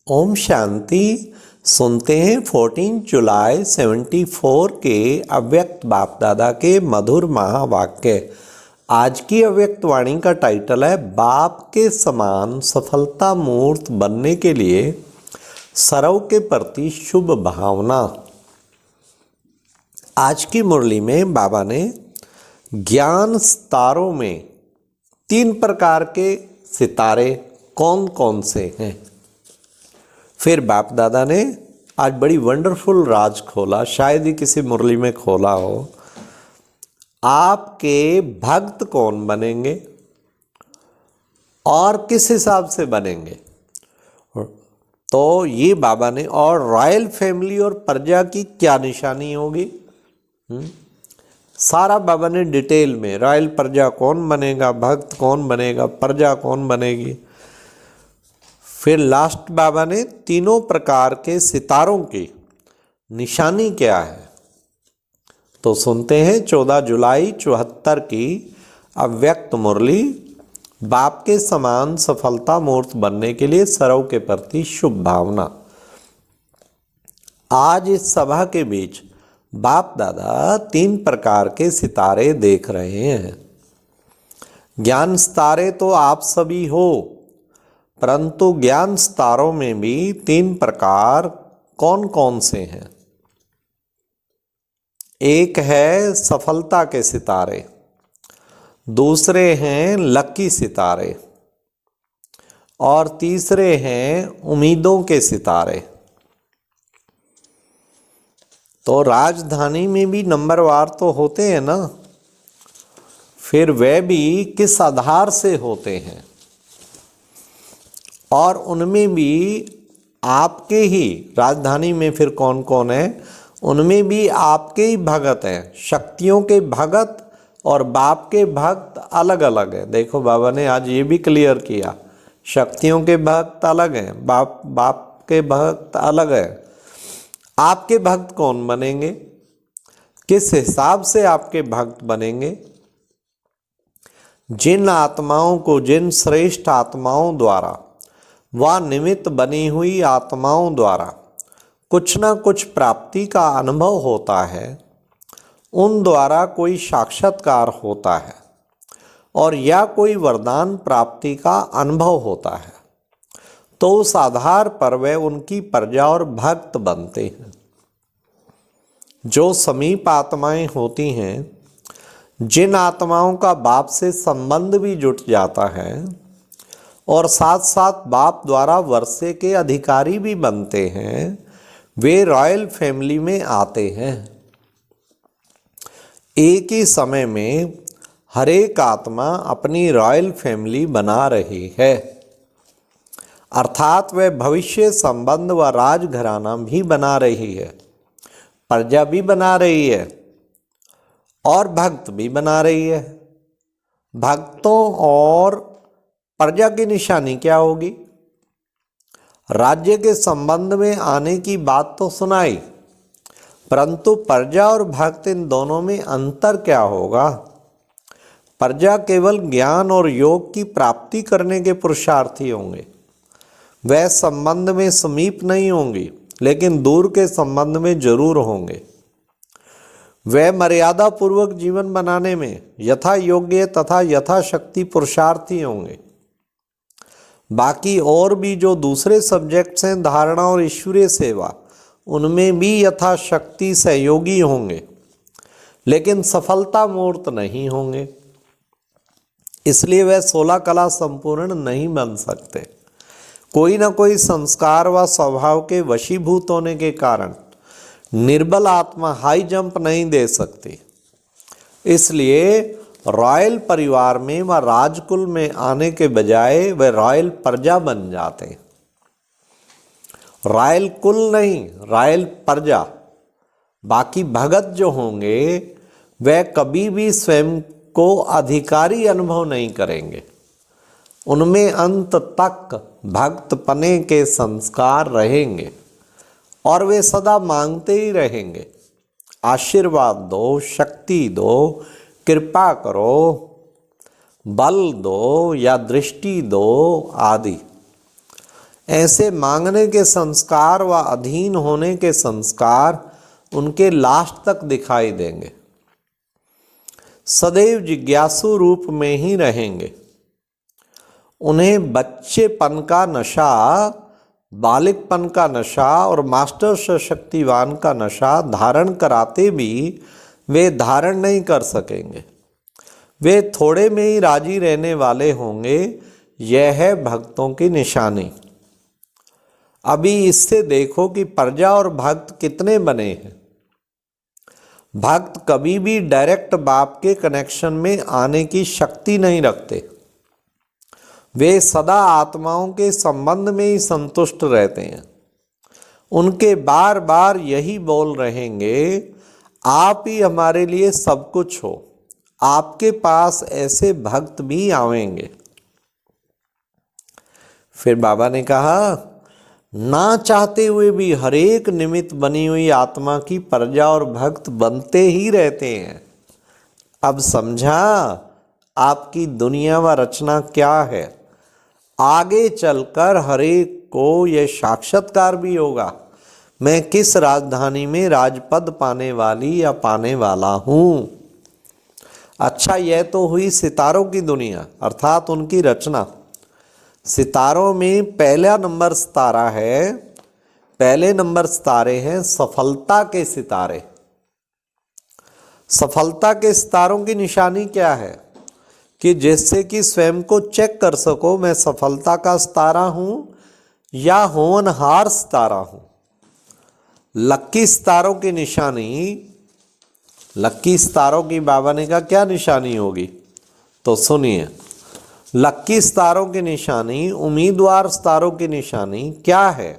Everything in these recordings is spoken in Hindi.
ओम शांति। सुनते हैं 14 जुलाई 74 के अव्यक्त बाप दादा के मधुर महावाक्य। आज की अव्यक्त वाणी का टाइटल है बाप के समान सफलता मूर्त बनने के लिए सर्व के प्रति शुभ भावना। आज की मुरली में बाबा ने ज्ञान सितारों में 3 प्रकार के सितारे कौन कौन से हैं, फिर बाप दादा ने आज बड़ी वंडरफुल राज खोला, शायद ही किसी मुरली में खोला हो। आपके भक्त कौन बनेंगे और किस हिसाब से बनेंगे, तो ये बाबा ने, और रॉयल फैमिली और प्रजा की क्या निशानी होगी, सारा बाबा ने डिटेल में, रॉयल प्रजा कौन बनेगा, भक्त कौन बनेगा, प्रजा कौन बनेगी। फिर लास्ट बाबा ने तीनों प्रकार के सितारों की निशानी क्या है। तो सुनते हैं 14 जुलाई 74 की अव्यक्त मुरली, बाप के समान सफलता मूर्त बनने के लिए सर्व के प्रति शुभ भावना। आज इस सभा के बीच बाप दादा 3 प्रकार के सितारे देख रहे हैं। ज्ञान सितारे तो आप सभी हो, परंतु ज्ञान सितारों में भी 3 प्रकार कौन कौन से हैं। एक है सफलता के सितारे, दूसरे हैं लकी सितारे, और तीसरे हैं उम्मीदों के सितारे। तो राजधानी में भी नंबरवार तो होते हैं ना, फिर वे भी किस आधार से होते हैं, और उनमें भी आपके ही राजधानी में फिर कौन कौन है, उनमें भी आपके ही भगत हैं। शक्तियों के भगत और बाप के भक्त अलग अलग हैं। देखो बाबा ने आज ये भी क्लियर किया, शक्तियों के भक्त अलग हैं, बाप के भक्त अलग हैं। आपके भक्त कौन बनेंगे, किस हिसाब से आपके भक्त बनेंगे। जिन आत्माओं को, जिन श्रेष्ठ आत्माओं द्वारा व निमित्त बनी हुई आत्माओं द्वारा कुछ न कुछ प्राप्ति का अनुभव होता है, उन द्वारा कोई साक्षात्कार होता है और या कोई वरदान प्राप्ति का अनुभव होता है, तो उस आधार पर वे उनकी प्रजा और भक्त बनते हैं। जो समीप आत्माएं होती हैं, जिन आत्माओं का बाप से संबंध भी जुट जाता है और साथ साथ बाप द्वारा वर्षे के अधिकारी भी बनते हैं, वे रॉयल फैमिली में आते हैं। एक ही समय में हर एक आत्मा अपनी रॉयल फैमिली बना रही है, अर्थात वह भविष्य संबंध व राजघराना भी बना रही है, प्रजा भी बना रही है और भक्त भी बना रही है। भक्तों और प्रजा की निशानी क्या होगी। राज्य के संबंध में आने की बात तो सुनाई, परंतु प्रजा और भक्त इन दोनों में अंतर क्या होगा। प्रजा केवल ज्ञान और योग की प्राप्ति करने के पुरुषार्थी होंगे, वह संबंध में समीप नहीं होंगी, लेकिन दूर के संबंध में जरूर होंगे। वह मर्यादा पूर्वक जीवन बनाने में यथा योग्य तथा यथाशक्ति पुरुषार्थी होंगे। बाकी और भी जो दूसरे सब्जेक्ट्स हैं, धारणा और ईश्वरीय सेवा, उनमें भी यथाशक्ति सहयोगी होंगे, लेकिन सफलता मूर्त नहीं होंगे। इसलिए वह 16 कला संपूर्ण नहीं बन सकते। कोई ना कोई संस्कार व स्वभाव के वशीभूत होने के कारण निर्बल आत्मा हाई जंप नहीं दे सकती। इसलिए रॉयल परिवार में व राजकुल में आने के बजाय वे रॉयल प्रजा बन जाते हैं। रॉयल कुल नहीं, रॉयल प्रजा। बाकी भगत जो होंगे वे कभी भी स्वयं को अधिकारी अनुभव नहीं करेंगे, उनमें अंत तक भक्त पने के संस्कार रहेंगे और वे सदा मांगते ही रहेंगे, आशीर्वाद दो, शक्ति दो, कृपा करो, बल दो या दृष्टि दो आदि। ऐसे मांगने के संस्कार व अधीन होने के संस्कार उनके लास्ट तक दिखाई देंगे, सदैव जिज्ञासु रूप में ही रहेंगे। उन्हें बच्चेपन का नशा, बालिकपन का नशा और मास्टर सशक्तिवान का नशा धारण कराते भी वे धारण नहीं कर सकेंगे। वे थोड़े में ही राजी रहने वाले होंगे। यह है भक्तों की निशानी। अभी इससे देखो कि प्रजा और भक्त कितने बने हैं। भक्त कभी भी डायरेक्ट बाप के कनेक्शन में आने की शक्ति नहीं रखते। वे सदा आत्माओं के संबंध में ही संतुष्ट रहते हैं। उनके बार बार यही बोल रहेंगे, आप ही हमारे लिए सब कुछ हो। आपके पास ऐसे भक्त भी आवेंगे। फिर बाबा ने कहा, ना चाहते हुए भी हरेक निमित्त बनी हुई आत्मा की प्रजा और भक्त बनते ही रहते हैं। अब समझा आपकी दुनिया व रचना क्या है। आगे चलकर हरेक को यह साक्षात्कार भी होगा, मैं किस राजधानी में राजपद पाने वाली या पाने वाला हूँ। अच्छा, यह तो हुई सितारों की दुनिया अर्थात उनकी रचना। सितारों में पहला नंबर सितारा है, पहले नंबर सितारे हैं सफलता के सितारे। सफलता के सितारों की निशानी क्या है कि जिससे कि स्वयं को चेक कर सको, मैं सफलता का सितारा हूं या होनहार सितारा हूं। लक्की सितारों की निशानी, लक्की सितारों की बाबा ने कहा क्या निशानी होगी, तो सुनिए। लक्की सितारों की निशानी, उम्मीदवार सितारों की निशानी क्या है।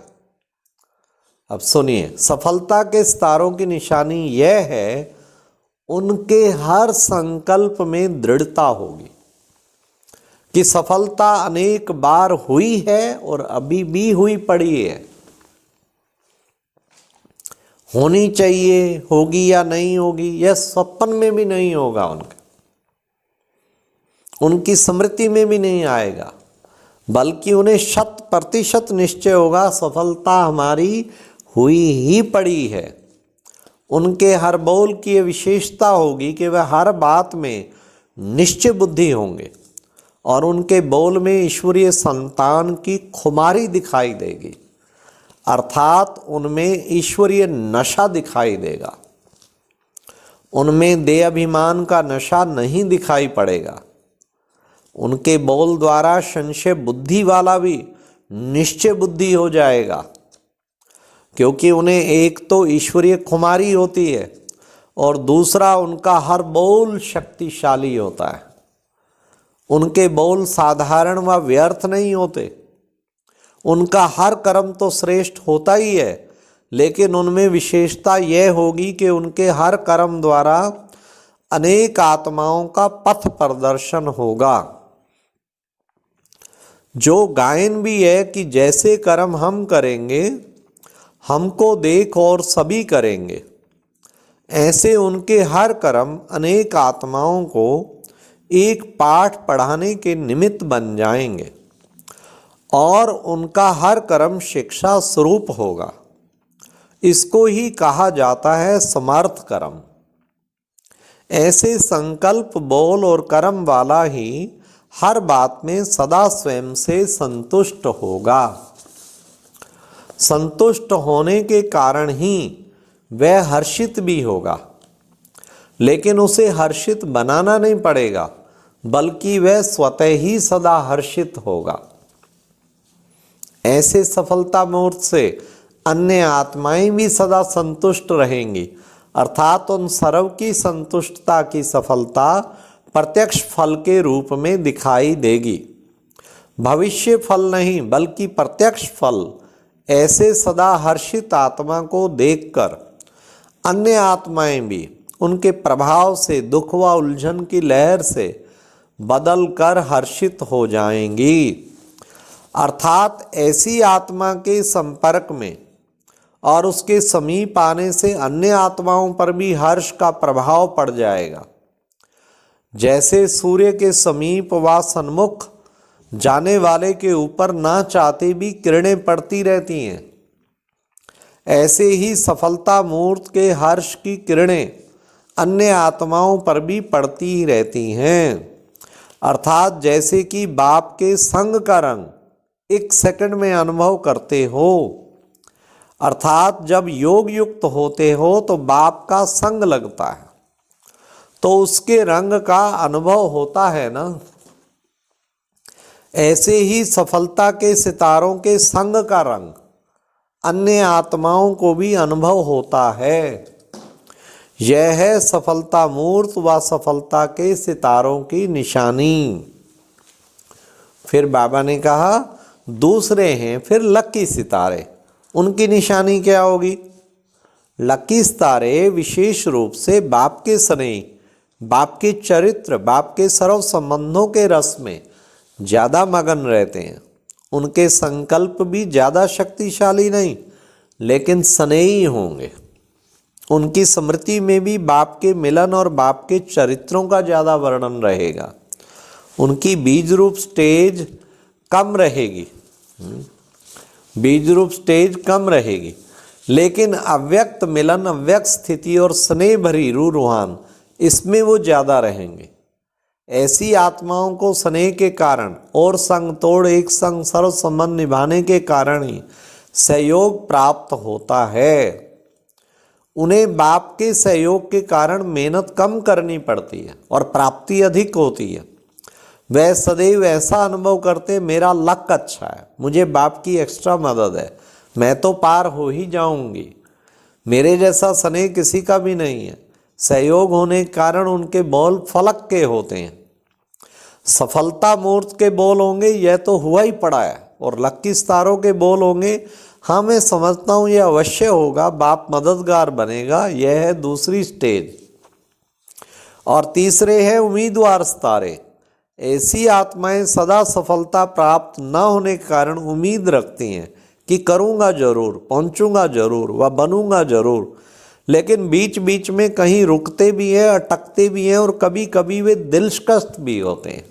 अब सुनिए, सफलता के सितारों की निशानी यह है, उनके हर संकल्प में दृढ़ता होगी कि सफलता अनेक बार हुई है और अभी भी हुई पड़ी है। होनी चाहिए, होगी या नहीं होगी, यह स्वप्न में भी नहीं होगा, उनकी स्मृति में भी नहीं आएगा, बल्कि उन्हें 100% निश्चय होगा सफलता हमारी हुई ही पड़ी है। उनके हर बोल की ये विशेषता होगी कि वह हर बात में निश्चय बुद्धि होंगे और उनके बोल में ईश्वरीय संतान की खुमारी दिखाई देगी, अर्थात उनमें ईश्वरीय नशा दिखाई देगा। उनमें देह अभिमान का नशा नहीं दिखाई पड़ेगा। उनके बोल द्वारा संशय बुद्धि वाला भी निश्चय बुद्धि हो जाएगा, क्योंकि उन्हें एक तो ईश्वरीय खुमारी होती है और दूसरा उनका हर बोल शक्तिशाली होता है। उनके बोल साधारण व व्यर्थ नहीं होते। उनका हर कर्म तो श्रेष्ठ होता ही है, लेकिन उनमें विशेषता यह होगी कि उनके हर कर्म द्वारा अनेक आत्माओं का पथ प्रदर्शन होगा। जो गायन भी है कि जैसे कर्म हम करेंगे हमको देख और सभी करेंगे, ऐसे उनके हर कर्म अनेक आत्माओं को एक पाठ पढ़ाने के निमित्त बन जाएंगे और उनका हर कर्म शिक्षा स्वरूप होगा। इसको ही कहा जाता है समर्थ कर्म। ऐसे संकल्प, बोल और कर्म वाला ही हर बात में सदा स्वयं से संतुष्ट होगा। संतुष्ट होने के कारण ही वह हर्षित भी होगा, लेकिन उसे हर्षित बनाना नहीं पड़ेगा, बल्कि वह स्वतः ही सदा हर्षित होगा। ऐसे सफलता मूर्त से अन्य आत्माएं भी सदा संतुष्ट रहेंगी, अर्थात उन सर्व की संतुष्टता की सफलता प्रत्यक्ष फल के रूप में दिखाई देगी। भविष्य फल नहीं, बल्कि प्रत्यक्ष फल। ऐसे सदा हर्षित आत्मा को देखकर अन्य आत्माएं भी उनके प्रभाव से दुख व उलझन की लहर से बदल कर हर्षित हो जाएंगी, अर्थात ऐसी आत्मा के संपर्क में और उसके समीप आने से अन्य आत्माओं पर भी हर्ष का प्रभाव पड़ जाएगा। जैसे सूर्य के समीप व सन्मुख जाने वाले के ऊपर ना चाहते भी किरणें पड़ती रहती हैं। ऐसे ही सफलता मूर्त के हर्ष की किरणें अन्य आत्माओं पर भी पड़ती ही रहती हैं। अर्थात जैसे कि बाप के संग का रंग 1 सेकंड में अनुभव करते हो, अर्थात जब योग युक्त होते हो तो बाप का संग लगता है तो उसके रंग का अनुभव होता है ना। ऐसे ही सफलता के सितारों के संग का रंग अन्य आत्माओं को भी अनुभव होता है। यह है सफलता मूर्त व सफलता के सितारों की निशानी। फिर बाबा ने कहा दूसरे हैं फिर लकी सितारे, उनकी निशानी क्या होगी? लकी सितारे विशेष रूप से बाप के स्नेह, बाप के चरित्र, बाप के सर्व संबंधों के रस में ज़्यादा मगन रहते हैं। उनके संकल्प भी ज़्यादा शक्तिशाली नहीं लेकिन स्नेही होंगे। उनकी स्मृति में भी बाप के मिलन और बाप के चरित्रों का ज़्यादा वर्णन रहेगा। उनकी बीज रूप स्टेज कम रहेगी, बीज रूप स्टेज कम रहेगी, लेकिन अव्यक्त मिलन, अव्यक्त स्थिति और स्नेह भरी रूहान, इसमें वो ज़्यादा रहेंगे। ऐसी आत्माओं को स्नेह के कारण और संग तोड़ एक संग सर्व संबंध निभाने के कारण ही सहयोग प्राप्त होता है। उन्हें बाप के सहयोग के कारण मेहनत कम करनी पड़ती है और प्राप्ति अधिक होती है। वह सदैव ऐसा अनुभव करते मेरा लक अच्छा है, मुझे बाप की एक्स्ट्रा मदद है, मैं तो पार हो ही जाऊंगी, मेरे जैसा स्नेह किसी का भी नहीं है। सहयोग होने के कारण उनके बोल फलक के होते हैं। सफलता मूर्त के बोल होंगे यह तो हुआ ही पड़ा है, और लक्की सितारों के बोल होंगे हाँ मैं समझता हूँ यह अवश्य होगा, बाप मददगार बनेगा, यह है दूसरी स्टेज। और तीसरे है उम्मीदवार सितारे। ऐसी आत्माएं सदा सफलता प्राप्त न होने के कारण उम्मीद रखती हैं कि करूँगा जरूर, पहुँचूँगा जरूर व बनूँगा जरूर, लेकिन बीच बीच में कहीं रुकते भी हैं, अटकते भी हैं और कभी कभी वे दिलशकस्त भी होते हैं।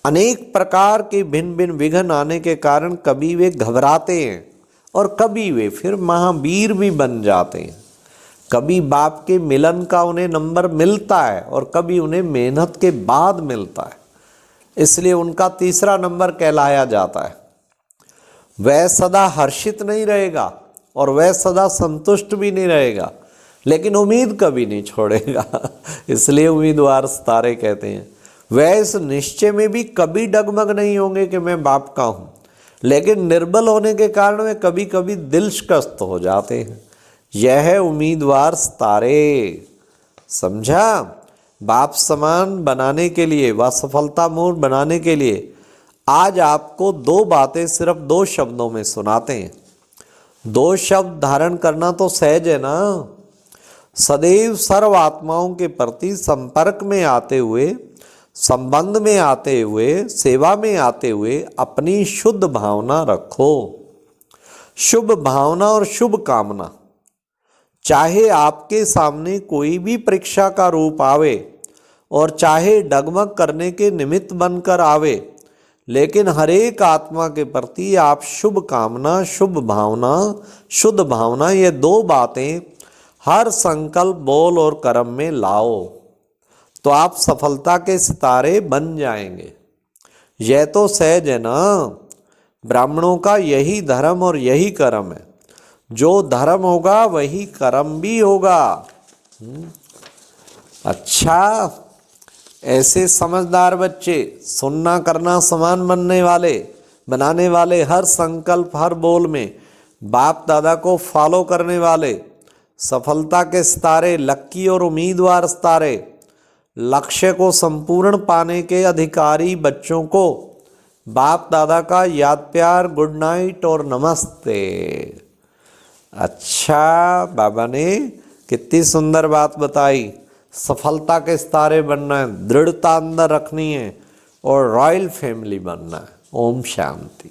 अनेक प्रकार के भिन्न भिन्न विघ्न आने के कारण कभी वे घबराते हैं और कभी वे फिर महावीर भी बन जाते हैं। कभी बाप के मिलन का उन्हें नंबर मिलता है और कभी उन्हें मेहनत के बाद मिलता है, इसलिए उनका तीसरा नंबर कहलाया जाता है। वह सदा हर्षित नहीं रहेगा और वह सदा संतुष्ट भी नहीं रहेगा, लेकिन उम्मीद कभी नहीं छोड़ेगा, इसलिए उम्मीदवार सितारे कहते हैं। वह इस निश्चय में भी कभी डगमग नहीं होंगे कि मैं बाप का हूँ, लेकिन निर्बल होने के कारण वे कभी कभी दिलशकस्त हो जाते हैं। यह है उम्मीदवार सितारे। समझा? बाप समान बनाने के लिए व सफलता मूर्त बनाने के लिए आज आपको 2 बातें सिर्फ 2 शब्दों में सुनाते हैं। 2 शब्द धारण करना तो सहज है ना। सदैव सर्व आत्माओं के प्रति संपर्क में आते हुए, संबंध में आते हुए, सेवा में आते हुए अपनी शुद्ध भावना रखो। शुभ भावना और शुभ कामना, चाहे आपके सामने कोई भी परीक्षा का रूप आवे और चाहे डगमग करने के निमित्त बनकर आवे, लेकिन हर एक आत्मा के प्रति आप शुभ कामना, शुभ भावना, शुद्ध भावना, ये 2 बातें हर संकल्प, बोल और कर्म में लाओ तो आप सफलता के सितारे बन जाएंगे। यह तो सहज है ना। ब्राह्मणों का यही धर्म और यही कर्म है। जो धर्म होगा वही कर्म भी होगा। अच्छा, ऐसे समझदार बच्चे, सुनना करना समान बनाने वाले, हर संकल्प हर बोल में बाप दादा को फॉलो करने वाले, सफलता के सितारे, लक्की और उम्मीदवार सितारे, लक्ष्य को संपूर्ण पाने के अधिकारी बच्चों को बाप दादा का याद प्यार, गुड नाइट और नमस्ते। अच्छा, बाबा ने कितनी सुंदर बात बताई। सफलता के सितारे बनना है, दृढ़ता अंदर रखनी है और रॉयल फैमिली बनना है। ओम शांति।